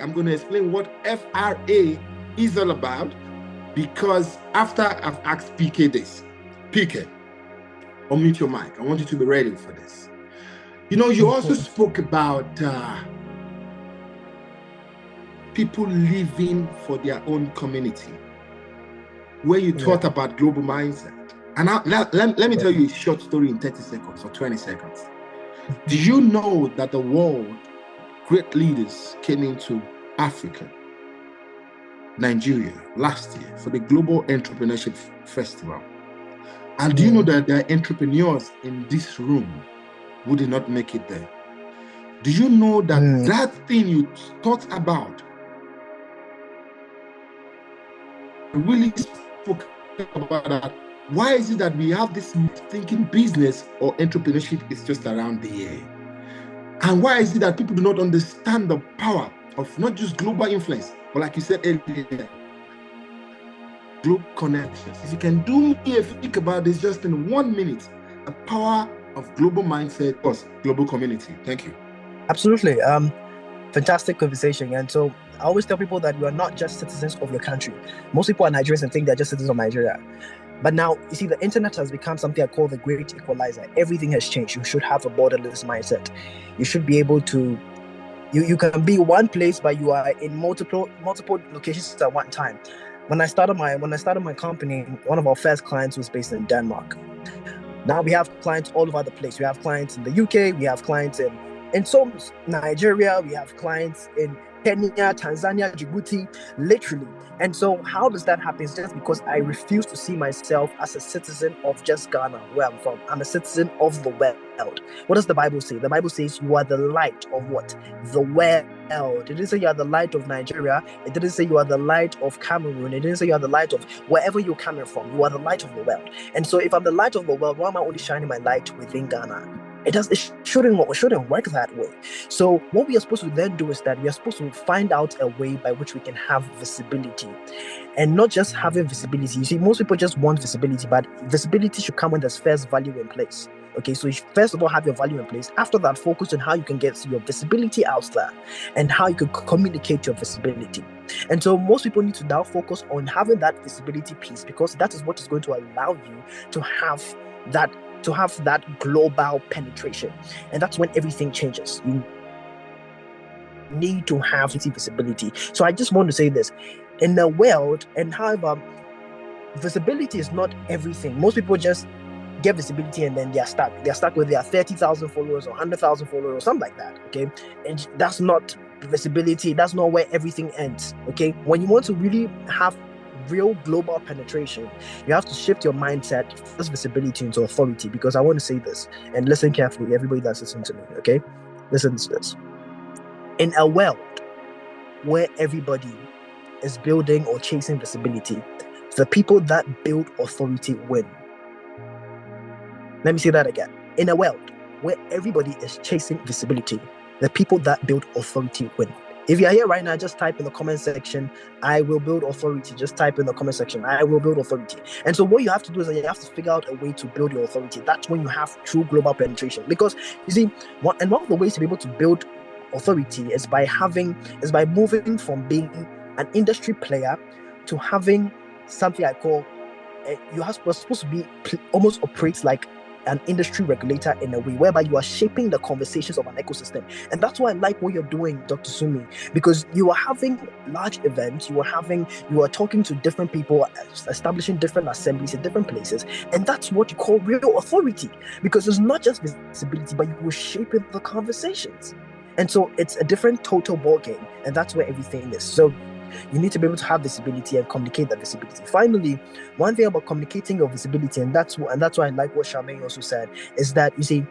I'm going to explain what FRA is all about, because after I've asked PK this, PK, unmute your mic. I want you to be ready for this. You also spoke about people living for their own community, where you taught about global mindset. And let me tell you a short story in 30 seconds or 20 seconds. Do you know that the world great leaders came into Africa, Nigeria, last year for the Global Entrepreneurship Festival? And do you know that there are entrepreneurs in this room who did not make it there? Do you know that that thing you thought about really spoke about that. Why is it that we have this thinking business or entrepreneurship is just around the air? And why is it that people do not understand the power of not just global influence, but like you said earlier, global connections? If you can do me a think about this just in 1 minute, the power of global mindset plus global community. Thank you. Absolutely. Fantastic conversation. And so I always tell people that you are not just citizens of your country. Most people are Nigerians and think they're just citizens of Nigeria. But now, you see, the internet has become something I call the great equalizer. Everything has changed. You should have a borderless mindset. You should be able to, you can be one place, but you are in multiple locations at one time. When I started my company, one of our first clients was based in Denmark. Now we have clients all over the place. We have clients in the UK, we have clients in some Nigeria, we have clients in Kenya, Tanzania, Djibouti, literally. And so how does that happen? It's just because I refuse to see myself as a citizen of just Ghana, where I'm from. I'm a citizen of the world. What does the Bible say? The Bible says you are the light of what? The world. It didn't say you are the light of Nigeria. It didn't say you are the light of Cameroon. It didn't say you are the light of wherever you're coming from. You are the light of the world. And so if I'm the light of the world, why am I only shining my light within Ghana? It shouldn't work that way. So what we are supposed to then do is that we are supposed to find out a way by which we can have visibility. And not just having visibility. You see, most people just want visibility, but visibility should come when there's first value in place. Okay, so you first of all have your value in place. After that, focus on how you can get your visibility out there and how you can communicate your visibility. And so most people need to now focus on having that visibility piece, because that is what is going to allow you to have that global penetration. And that's when everything changes. You need to have visibility. So I just want to say this. In the world, and however, visibility is not everything. Most people just get visibility and then they're stuck with their 30,000 followers or 100,000 followers or something like that. Okay, and that's not visibility. That's not where everything ends. Okay, when you want to really have real global penetration, you have to shift your mindset from visibility into authority. Because I want to say this, and listen carefully, everybody that's listening to me. Okay, listen to this. In a world where everybody is building or chasing visibility, the people that build authority win. Let me say that again. In a world where everybody is chasing visibility, the people that build authority win. If you're here right now, just type in the comment section, I will build authority. Just type in the comment section, I will build authority. And so what you have to do is that you have to figure out a way to build your authority. That's when you have true global penetration. Because you see, one of the ways to be able to build authority is by moving from being an industry player to having something I call, you're supposed to be almost operates like an industry regulator in a way whereby you are shaping the conversations of an ecosystem. And that's why I like what you're doing, Dr. Sumi, because you are having large events, you are talking to different people, establishing different assemblies in different places. And that's what you call real authority, because it's not just visibility, but you will shape the conversations. And so it's a different total ball game, and that's where everything is. So you need to be able to have visibility and communicate that visibility. Finally, one thing about communicating your visibility, and that's why I like what Charmaine also said, is that, you see,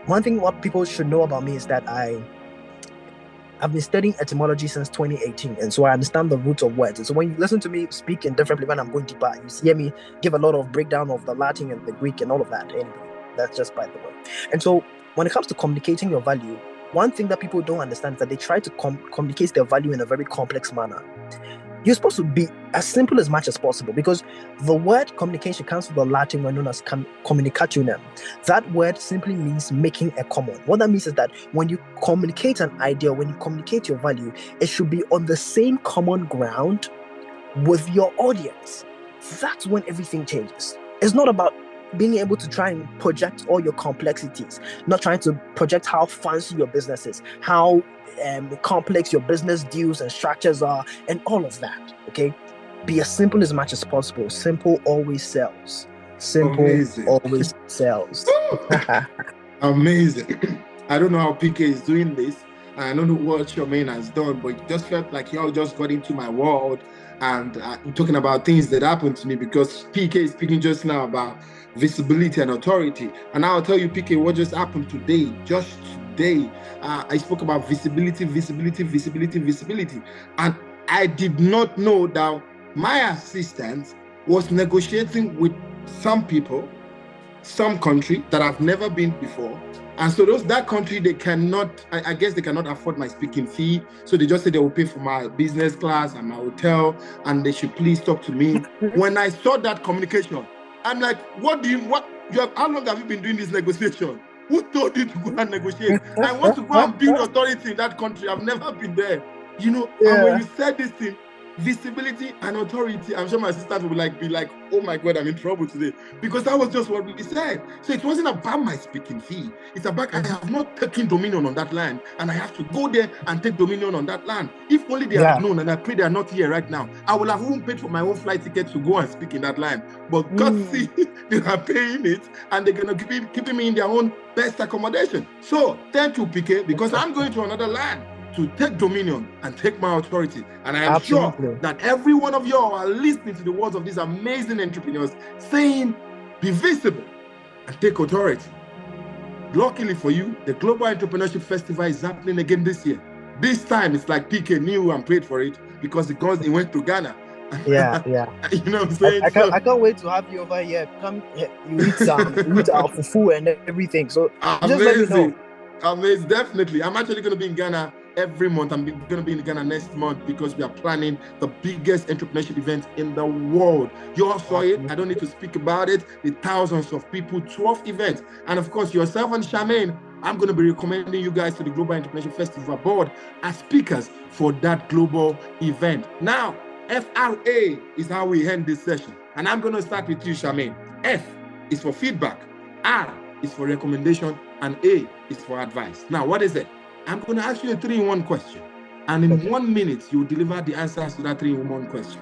one thing what people should know about me is that I've been studying etymology since 2018, and so I understand the roots of words. And so when you listen to me speak in differently when I'm going deeper, you hear me give a lot of breakdown of the Latin and the Greek and all of that. Anyway, that's just by the way. And so when it comes to communicating your value, one thing that people don't understand is that they try to communicate their value in a very complex manner. You're supposed to be as simple as much as possible, because the word communication comes from the Latin word known as communicationem. That word simply means making a common. What that means is that when you communicate an idea, when you communicate your value, it should be on the same common ground with your audience. That's when everything changes. It's not about being able to try and project all your complexities, not trying to project how fancy your business is, how complex your business deals and structures are, and all of that. Okay, be as simple as much as possible. Simple always sells. Simple Amazing. Always sells. Amazing. I don't know how PK is doing this. I don't know what Charmaine has done, but it just felt like y'all just got into my world and talking about things that happened to me, because PK is speaking just now about visibility and authority. And I'll tell you, PK, what just happened today, just today. I spoke about visibility. And I did not know that My assistant was negotiating with some people, some country that I've never been before. And so that country, they cannot, I guess they cannot afford my speaking fee. So they just say they will pay for my business class and my hotel, and they should please talk to me. When I saw that communication, I'm like, how long have you been doing this negotiation? Who told you to go and negotiate? I want to go and build authority in that country. I've never been there. And when you said this thing, visibility and authority, I'm sure my sisters will be like, oh my God, I'm in trouble today. Because that was just what we said. So it wasn't about my speaking fee. It's about I have not taken dominion on that land, and I have to go there and take dominion on that land. If only they had known, and I pray they are not here right now, I would have even paid for my own flight ticket to go and speak in that land. But God see, they are paying it, and they're going to keep me in their own best accommodation. So thank you, PK, because I'm going to another land to take dominion and take my authority. And I am sure that every one of you are listening to the words of these amazing entrepreneurs saying, be visible and take authority. Luckily for you, the Global Entrepreneurship Festival is happening again this year. This time, it's like PK knew and prayed for it because he went to Ghana. Yeah. You know what I'm saying? I can't wait to have you over here. Come, you eat our fufu and everything. So just let me know. Amazing, definitely. I'm actually going to be in Ghana every month. I'm going to be in Ghana next month because we are planning the biggest entrepreneurship event in the world. You all saw it. I don't need to speak about it. The thousands of people, 12 events. And of course, yourself and Charmaine, I'm going to be recommending you guys to the Global Entrepreneurship Festival board as speakers for that global event. Now, FRA is how we end this session. And I'm going to start with you, Charmaine. F is for feedback. R is for recommendation. And A is for advice. Now, what is it? I'm going to ask you a 3-in-1 question. And in 1 minute, you will deliver the answers to that 3-in-1 question.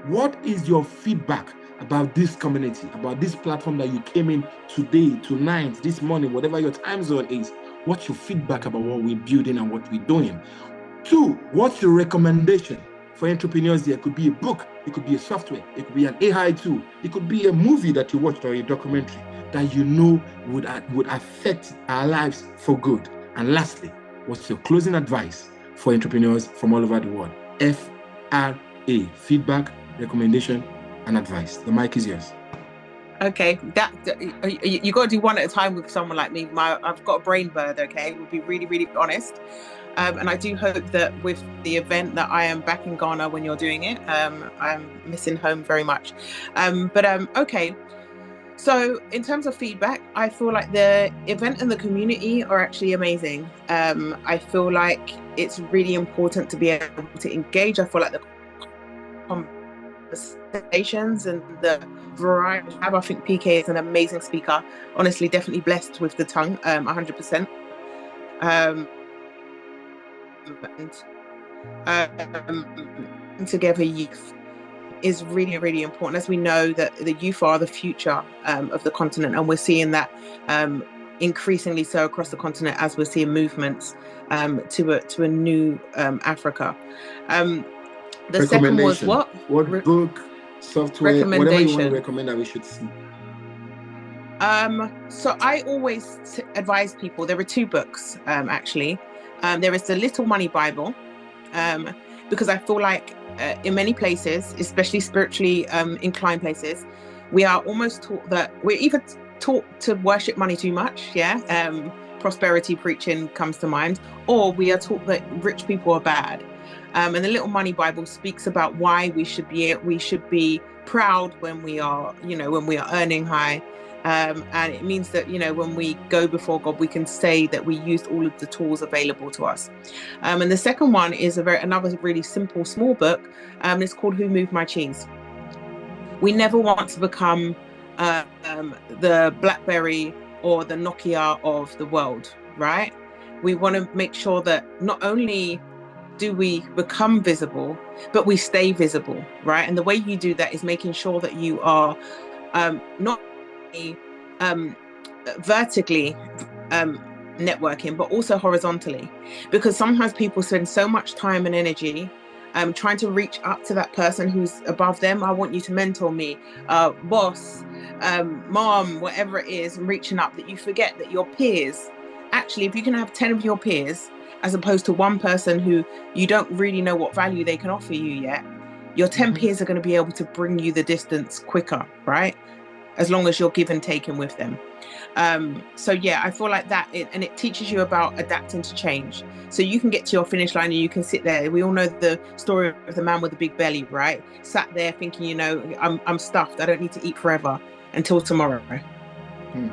What is your feedback about this community, about this platform that you came in today, tonight, this morning, whatever your time zone is? What's your feedback about what we're building and what we're doing? 2, what's your recommendation for entrepreneurs here? It could be a book, it could be a software, it could be an AI tool, it could be a movie that you watched or a documentary that you know would affect our lives for good. And lastly, what's your closing advice for entrepreneurs from all over the world? FRA, feedback, recommendation, and advice. The mic is yours. Okay, you got to do one at a time with someone like me. I've got a brain bird. Okay, we'll be really, really honest. And I do hope that with the event that I am back in Ghana when you're doing it. I'm missing home very much. Okay. So in terms of feedback, I feel like the event and the community are actually amazing. I feel like it's really important to be able to engage. I feel like the conversations and the variety. I think PK is an amazing speaker. Honestly, definitely blessed with the tongue, 100%. Together youth is really, really important, as we know that the youth are the future of the continent, and we're seeing that increasingly so across the continent as we're seeing movements to a new Africa. The second was what? What book, software, whatever you want to recommend that we should see? So I always advise people, there are 2 books actually. There is the Little Money Bible, because I feel like in many places, especially spiritually inclined places, we are almost taught that we're either taught to worship money too much, prosperity preaching comes to mind, or we are taught that rich people are bad. And the Little Money Bible speaks about why we should be proud when we are earning high. And it means that, when we go before God, we can say that we used all of the tools available to us. And the second one is another really simple, small book. It's called Who Moved My Cheese? We never want to become the BlackBerry or the Nokia of the world, right? We want to make sure that not only do we become visible, but we stay visible, right? And the way you do that is making sure that you are not vertically networking, but also horizontally, because sometimes people spend so much time and energy trying to reach up to that person who's above them. I want you to mentor me, boss, mom, whatever it is, and reaching up, that you forget that your peers, actually, if you can have 10 of your peers as opposed to one person who you don't really know what value they can offer you yet, Your 10 peers are going to be able to bring you the distance quicker, right? As long as you're give and taken with them. So yeah, I feel like that, and it teaches you about adapting to change. So you can get to your finish line and you can sit there. We all know the story of the man with the big belly, right? Sat there thinking, you know, I'm stuffed. I don't need to eat forever until tomorrow.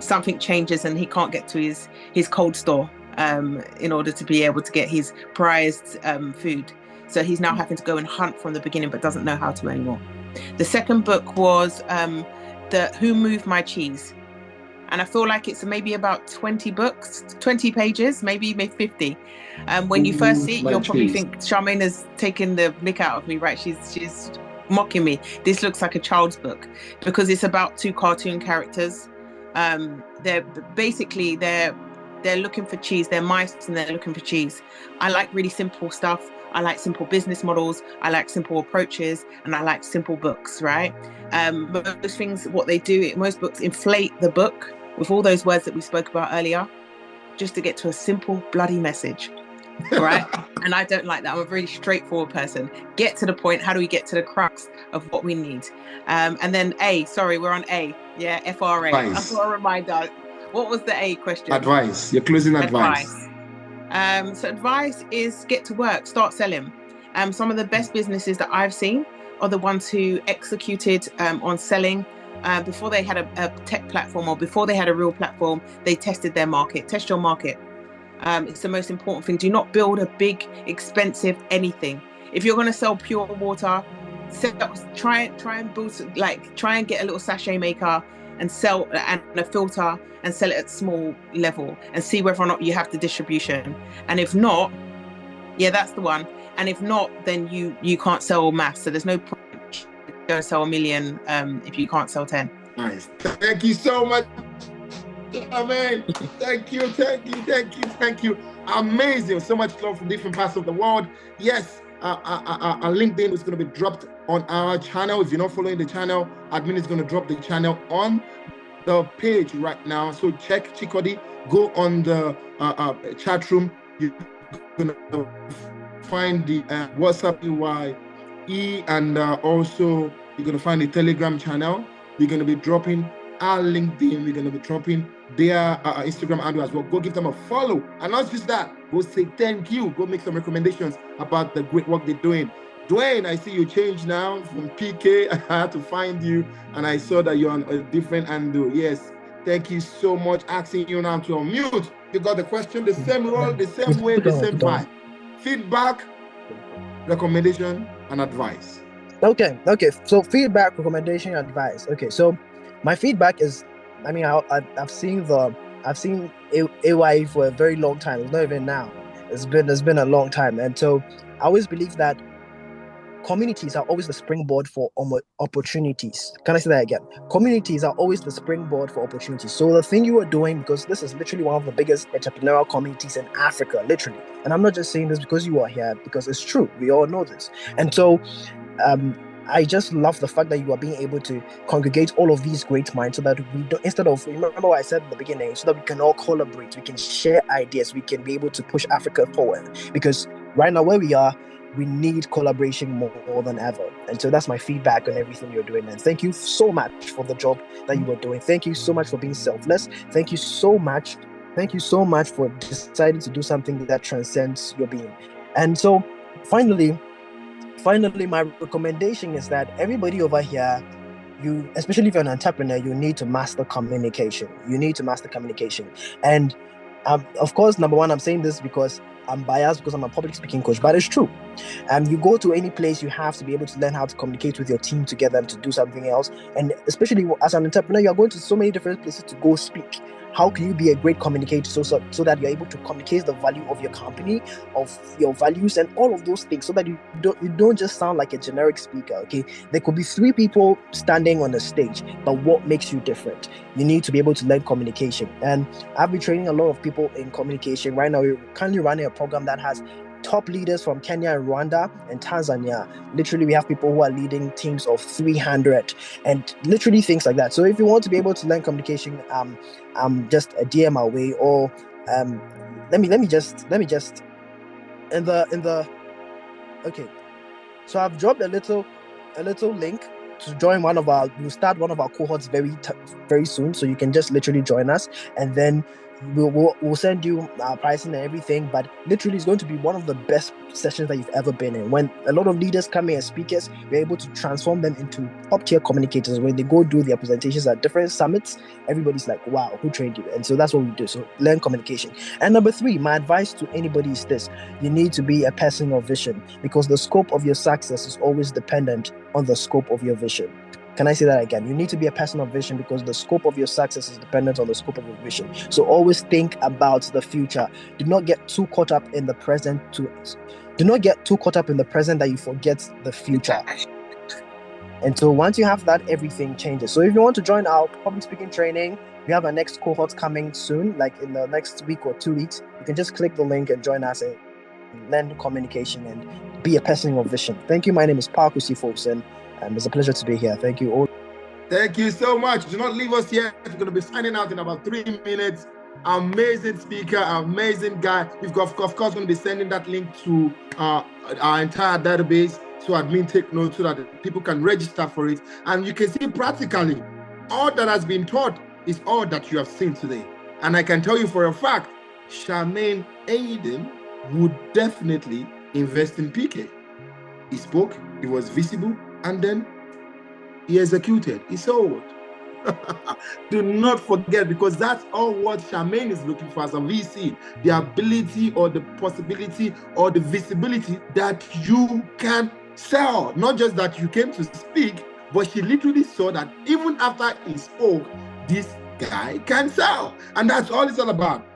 Something changes and he can't get to his cold store in order to be able to get his prized food. So he's now having to go and hunt from the beginning, but doesn't know how to anymore. The second book was Who Moved My Cheese? And I feel like it's maybe about 20 books, 20 pages, maybe 50. When you first see it, you'll probably think Charmaine has taken the mick out of me, right? She's mocking me. This looks like a child's book because it's about two cartoon characters. They're looking for cheese. They're mice and they're looking for cheese. I like really simple stuff. I like simple business models. I like simple approaches, and I like simple books, right? Most things, what they do, most books inflate the book with all those words that we spoke about earlier, just to get to a simple bloody message, right? And I don't like that. I'm a really straightforward person. Get to the point. How do we get to the crux of what we need? And then we're on A. Yeah, FRA. I've got a reminder. What was the A question? Advice. Your closing advice. So advice is get to work, start selling. Some of the best businesses that I've seen are the ones who executed on selling before they had a tech platform or before they had a real platform. They tested their market. Test your market. It's the most important thing. Do not build a big, expensive anything. If you're going to sell pure water, try and get a little sachet maker and sell and a filter and sell it at small level and see whether or not you have the distribution. And if not, yeah, that's the one. And if not, then you can't sell mass. So there's no point going to sell 1 million if you can't sell 10. Nice. Thank you so much, Charmaine. Thank you. Amazing. So much love from different parts of the world. Yes, our LinkedIn is going to be dropped on our channel. If you're not following the channel, admin is going to drop the channel on the page right now. So check Chikodi, go on the chat room. You're going to find the WhatsApp EYE, and also you're going to find the Telegram channel. We're going to be dropping our LinkedIn. We're going to be dropping their Instagram handle as well. Go give them a follow. And not just that, go say thank you. Go make some recommendations about the great work they're doing. Dwayne, I see you changed now from PK. I had to find you, and I saw that you're on a different handle. Yes, thank you so much. Asking you now to unmute. You got the question, the same role, the same way, the same vibe. Feedback, recommendation, and advice. Okay. So feedback, recommendation, advice. Okay. So my feedback is, I mean, I've seen AYE for a very long time. It's not even now. It's been a long time, and so I always believe that communities are always the springboard for opportunities. Can I say that again? Communities are always the springboard for opportunities. So the thing you are doing, because this is literally one of the biggest entrepreneurial communities in Africa, literally. And I'm not just saying this because you are here, because it's true. We all know this. And so I just love the fact that you are being able to congregate all of these great minds so that we don't, instead of, remember what I said at the beginning, so that we can all collaborate, we can share ideas, we can be able to push Africa forward. Because right now where we are, we need collaboration more than ever. And so that's my feedback on everything you're doing. And thank you so much for the job that you are doing. Thank you so much for being selfless. Thank you so much for deciding to do something that transcends your being. And so finally, my recommendation is that everybody over here, especially if you're an entrepreneur, you need to master communication. And of course, number one, I'm saying this because I'm biased, because I'm a public speaking coach, but it's true. You go to any place, you have to be able to learn how to communicate with your team to get them to do something else. And especially as an entrepreneur, you're going to so many different places to go speak. How can you be a great communicator so that you're able to communicate the value of your company, of your values, and all of those things, so that you don't just sound like a generic speaker, okay? There could be 3 people standing on a stage, but what makes you different? You need to be able to learn communication. And I've been training a lot of people in communication. Right now, we're currently running a program that has top leaders from Kenya and Rwanda and Tanzania. Literally, we have people who are leading teams of 300 and literally things like that. So if you want to be able to learn communication, just a DM away, or let me just in the okay. So I've dropped a little a little link to join we'll start one of our cohorts very soon, so you can just literally join us, and then we'll send you our pricing and everything. But literally, it's going to be one of the best sessions that you've ever been in. When a lot of leaders come in as speakers, we're able to transform them into top-tier communicators. When they go do their presentations at different summits, everybody's like, wow, who trained you? And so that's what we do. So learn communication. And number 3, my advice to anybody is this: you need to be a person of vision, because the scope of your success is always dependent on the scope of your vision. Can I say that again? You need to be a person of vision, because the scope of your success is dependent on the scope of your vision. So always think about the future. Do not get too caught up in the present that you forget the future. And so once you have that, everything changes. So if you want to join our public speaking training, we have our next cohort coming soon, like in the next week or 2 weeks. You can just click the link and join us and learn communication and be a person of vision. Thank you. My name is Kwesi, Folson. It's a pleasure to be here. Thank you all. Thank you so much. Do not leave us yet. We're going to be signing out in about 3 minutes. Amazing speaker, amazing guy. We've got, of course, going to be sending that link to our entire database, so admin take note so that people can register for it. And you can see practically all that has been taught is all that you have seen today. And I can tell you for a fact, Charmaine Hayden would definitely invest in PK. He spoke, he was visible, and then he executed, he sold. Do not forget, because that's all what Charmaine is looking for as a VC, the ability or the possibility or the visibility that you can sell. Not just that you came to speak, but she literally saw that even after he spoke, this guy can sell. And that's all it's all about.